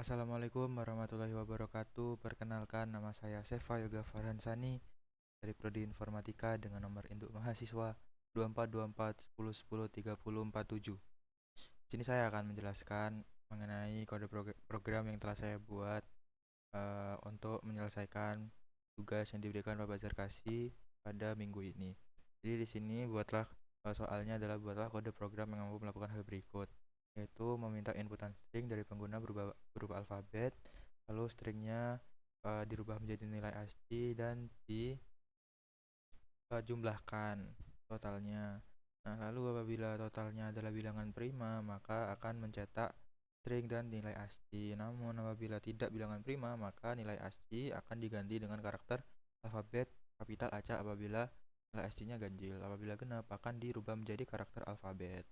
Assalamualaikum warahmatullahi wabarakatuh. Perkenalkan, nama saya Seva Yoga Farhansani dari Prodi Informatika dengan nomor induk mahasiswa 2424 10 10 30 47. Di sini saya akan menjelaskan mengenai kode program yang telah saya buat untuk menyelesaikan tugas yang diberikan Pak Bazarkasi pada minggu ini. Jadi di sini soalnya adalah buatlah kode program yang mampu melakukan hal berikut, yaitu meminta inputan string dari pengguna berupa alfabet, lalu stringnya dirubah menjadi nilai ASCII dan dijumlahkan totalnya. Nah, lalu apabila totalnya adalah bilangan prima, maka akan mencetak string dan nilai ASCII. Namun apabila tidak bilangan prima, maka nilai ASCII akan diganti dengan karakter alfabet kapital acak apabila nilai ASCII-nya ganjil. Apabila genap akan dirubah menjadi karakter alfabet.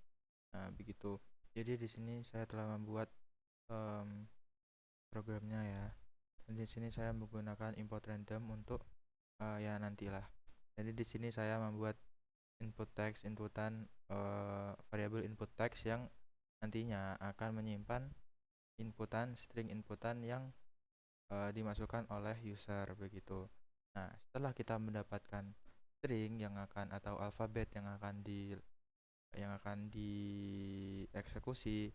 Nah, begitu. Jadi di sini saya telah membuat programnya ya. Dan di sini saya menggunakan import random untuk ya nantilah. Jadi di sini saya membuat variabel input text yang nantinya akan menyimpan string inputan yang dimasukkan oleh user begitu. Nah, setelah kita mendapatkan string atau alfabet yang akan dieksekusi,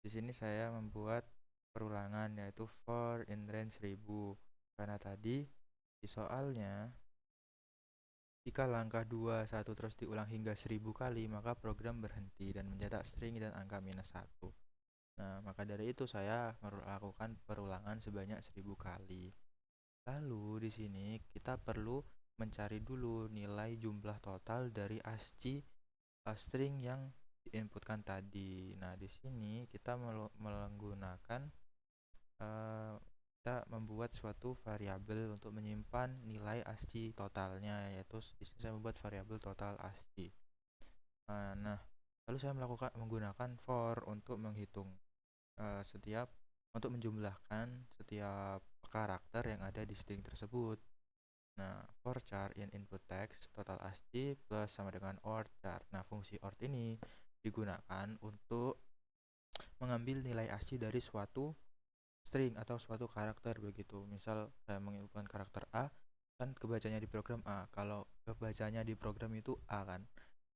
di sini saya membuat perulangan yaitu for in range 1000. Karena tadi di soalnya jika langkah 1 terus diulang hingga 1000 kali, maka program berhenti dan mencetak string dan angka -1. Nah, maka dari itu saya melakukan perulangan sebanyak 1000 kali. Lalu di sini kita perlu mencari dulu nilai jumlah total dari ASCII string yang diinputkan tadi. Nah, di sini kita menggunakan kita membuat suatu variabel untuk menyimpan nilai ASCII totalnya, yaitu di sini saya membuat variabel total ASCII. Nah, lalu saya menggunakan for untuk menghitung untuk menjumlahkan setiap karakter yang ada di string tersebut. Nah, for char in input text total ASCII plus sama dengan OR char. Nah, fungsi OR ini digunakan untuk mengambil nilai ASCII dari suatu string atau suatu karakter begitu. Misal saya menginputkan karakter A, kan kebacanya di program A. Kalau kebacanya di program itu A kan.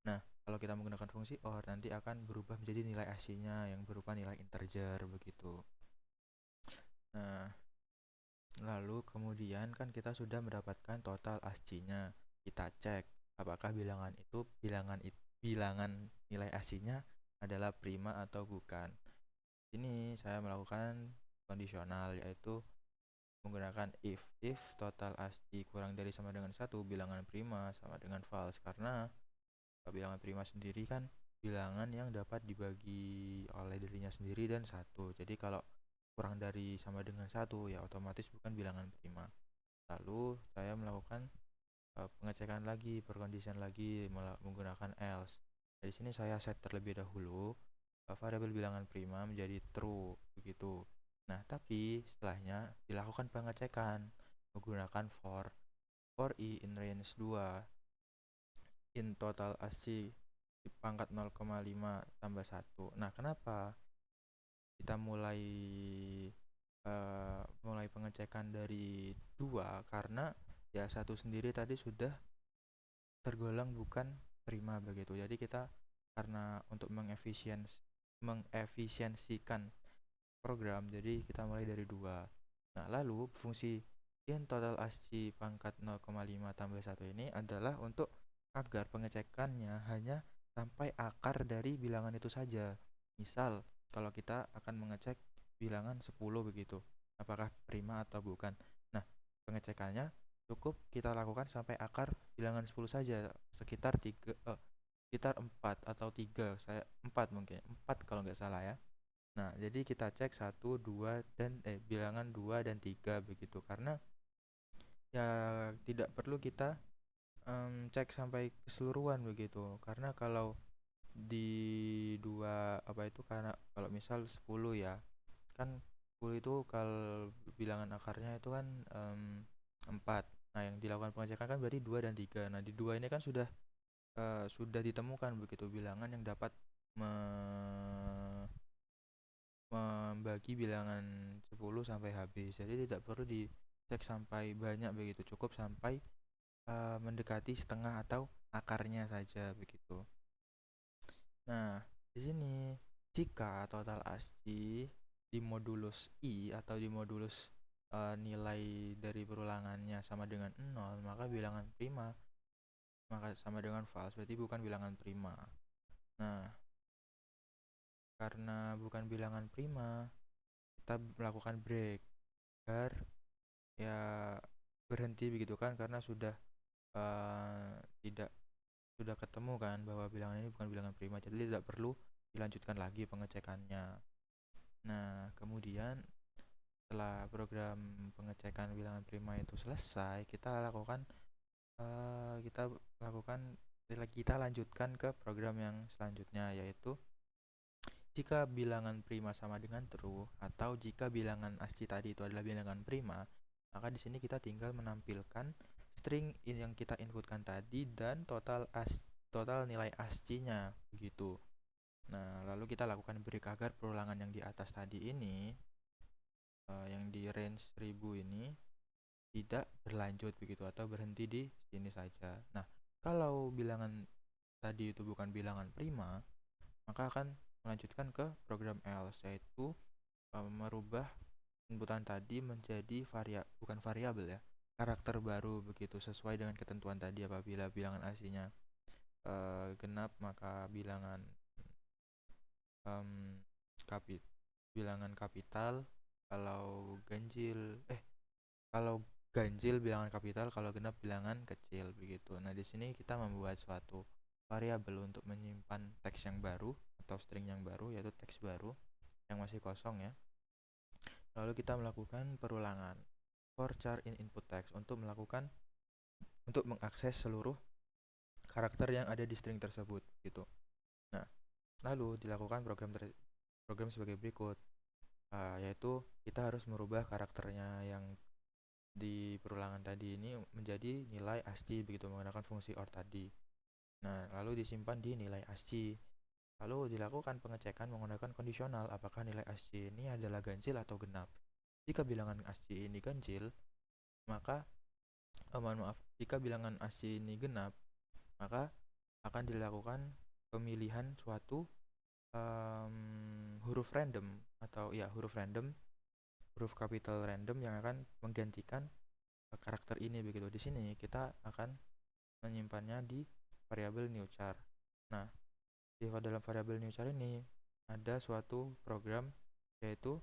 Nah, kalau kita menggunakan fungsi OR nanti akan berubah menjadi nilai ASCII-nya yang berupa nilai integer begitu. Nah, lalu kemudian kan kita sudah mendapatkan total ASCII-nya. Kita cek apakah bilangan nilai ASCII-nya adalah prima atau bukan. Ini saya melakukan kondisional, yaitu menggunakan if total ASCII kurang dari sama dengan 1, bilangan prima sama dengan false. Karena bilangan prima sendiri kan bilangan yang dapat dibagi oleh dirinya sendiri dan 1. Jadi kalau kurang dari sama dengan 1 ya otomatis bukan bilangan prima. Lalu saya melakukan pengecekan lagi, perkondisian lagi menggunakan else. Di sini saya set terlebih dahulu variabel bilangan prima menjadi true begitu. Nah, tapi setelahnya dilakukan pengecekan menggunakan for i in range 2 in total ASCII di pangkat 0,5 tambah 1. Nah, kenapa kita mulai pengecekan dari 2? Karena ya 1 sendiri tadi sudah tergolong bukan prima begitu. Jadi kita karena untuk mengefisiensikan program, jadi kita mulai dari 2. Nah, lalu fungsi in total ASCII pangkat 0,5 tambah 1 ini adalah untuk agar pengecekannya hanya sampai akar dari bilangan itu saja. Misal, kalau kita akan mengecek bilangan 10 begitu, apakah prima atau bukan. Nah, pengecekannya cukup kita lakukan sampai akar bilangan 10 saja, sekitar 4 atau 3, saya 4 mungkin, 4 kalau nggak salah ya. Nah, jadi kita cek 1, 2 dan bilangan 2 dan 3 begitu, karena ya tidak perlu kita cek sampai keseluruhan begitu. Karena kalau di karena kalau misal 10 ya, kan 10 itu kalau bilangan akarnya itu kan 4. Nah, yang dilakukan pengecekan kan berarti 2 dan 3. Nah, di 2 ini kan sudah ditemukan begitu bilangan yang dapat membagi bilangan 10 sampai habis. Jadi tidak perlu dicek sampai banyak begitu, cukup sampai mendekati setengah atau akarnya saja begitu. Nah, di sini jika total ASCII di modulus I atau di modulus nilai dari perulangannya sama dengan 0, maka bilangan prima maka sama dengan false, berarti bukan bilangan prima. Nah, karena bukan bilangan prima, kita melakukan break agar ya berhenti begitu kan, karena sudah tidak sudah ketemu kan bahwa bilangan ini bukan bilangan prima, jadi tidak perlu dilanjutkan lagi pengecekannya. Nah, kemudian setelah program pengecekan bilangan prima itu selesai, kita lanjutkan ke program yang selanjutnya, yaitu jika bilangan prima sama dengan true atau jika bilangan ASCII tadi itu adalah bilangan prima, maka di sini kita tinggal menampilkan string yang kita inputkan tadi dan total nilai ASCII-nya begitu. Nah, lalu kita lakukan break agar perulangan yang di atas tadi ini yang di range 1000 ini tidak berlanjut begitu atau berhenti di sini saja. Nah, kalau bilangan tadi itu bukan bilangan prima, maka akan melanjutkan ke program else, yaitu merubah inputan tadi menjadi bukan variabel ya, karakter baru begitu, sesuai dengan ketentuan tadi. Apabila bilangan aslinya genap, maka bilangan bilangan kapital, kalau ganjil bilangan kapital, kalau genap bilangan kecil begitu. Nah, di sini kita membuat suatu variabel untuk menyimpan teks yang baru atau string yang baru, yaitu teks baru yang masih kosong ya. Lalu kita melakukan perulangan for char in input text untuk mengakses seluruh karakter yang ada di string tersebut gitu. Nah, lalu dilakukan program sebagai berikut, yaitu kita harus merubah karakternya yang di perulangan tadi ini menjadi nilai ASCII begitu, menggunakan fungsi OR tadi. Nah, lalu disimpan di nilai ASCII. Lalu dilakukan pengecekan menggunakan kondisional apakah nilai ASCII ini adalah ganjil atau genap. Jika bilangan ASCII ini ganjil, maka jika bilangan ASCII ini genap, maka akan dilakukan pemilihan suatu huruf random atau ya huruf capital random yang akan menggantikan karakter ini begitu. Di sini kita akan menyimpannya di variabel newchar. Nah, di dalam variabel newchar ini ada suatu program yaitu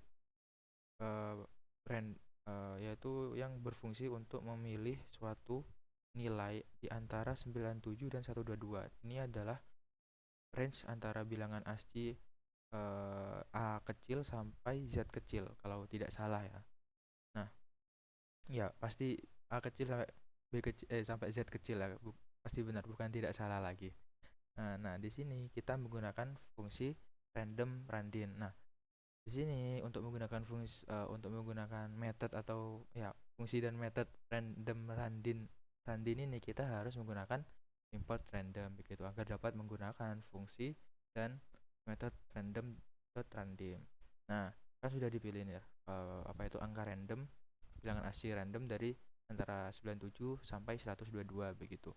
yaitu yang berfungsi untuk memilih suatu nilai di antara 97 dan 122. Ini adalah range antara bilangan ASCII A kecil sampai Z kecil kalau tidak salah ya. Nah, ya pasti A kecil sampai sampai Z kecil ya, pasti benar, bukan tidak salah lagi. Nah, di sini kita menggunakan fungsi random randin. Nah, di sini untuk menggunakan method atau ya fungsi dan method random randin ini kita harus menggunakan import random begitu agar dapat menggunakan fungsi dan method random random. Nah, kan sudah dipilih ya apa itu angka random, bilangan ASCII random dari antara 97 sampai 122 begitu.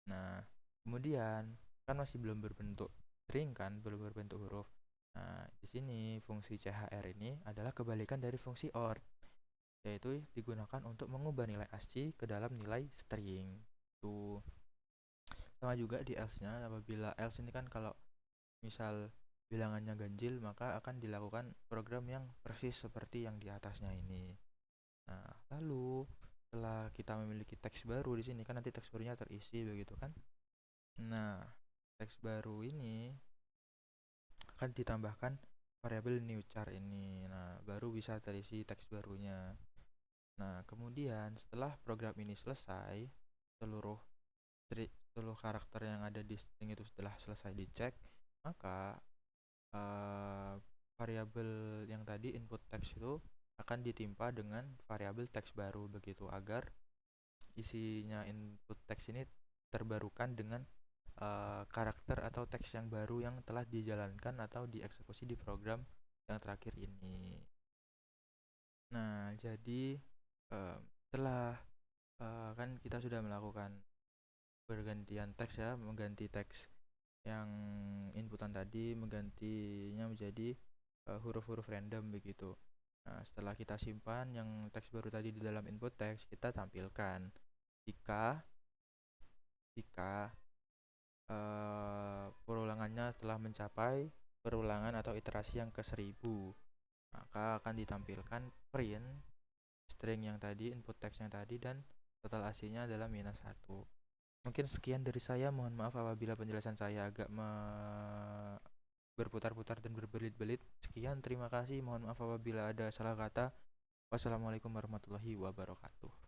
Nah, kemudian kan masih belum berbentuk string kan, belum berbentuk huruf. Nah, di sini fungsi CHR ini adalah kebalikan dari fungsi OR, yaitu digunakan untuk mengubah nilai ASCII ke dalam nilai string. Tuh. Sama juga di else-nya, apabila else ini kan kalau misal bilangannya ganjil, maka akan dilakukan program yang persis seperti yang di atasnya ini. Nah, lalu setelah kita memiliki teks baru di sini kan nanti teks barunya terisi begitu kan. Nah, teks baru ini akan ditambahkan variabel newchar ini. Nah, baru bisa terisi teks barunya. Nah, kemudian setelah program ini selesai, seluruh karakter yang ada di string itu setelah selesai dicek, maka variabel yang tadi input teks itu akan ditimpa dengan variabel teks baru begitu agar isinya input teks ini terbarukan dengan karakter atau teks yang baru yang telah dijalankan atau dieksekusi di program yang terakhir ini. Nah, jadi setelah kan kita sudah melakukan pergantian teks ya, mengganti teks yang inputan tadi, menggantinya menjadi huruf-huruf random begitu. Nah, setelah kita simpan yang teks baru tadi di dalam input teks, kita tampilkan jika perulangannya telah mencapai perulangan atau iterasi yang ke-1000, maka akan ditampilkan print string yang tadi, input teks yang tadi, dan total AC-nya adalah -1. Mungkin sekian dari saya, mohon maaf apabila penjelasan saya agak berputar-putar dan berbelit-belit. Sekian, terima kasih, mohon maaf apabila ada salah kata. Wassalamualaikum warahmatullahi wabarakatuh.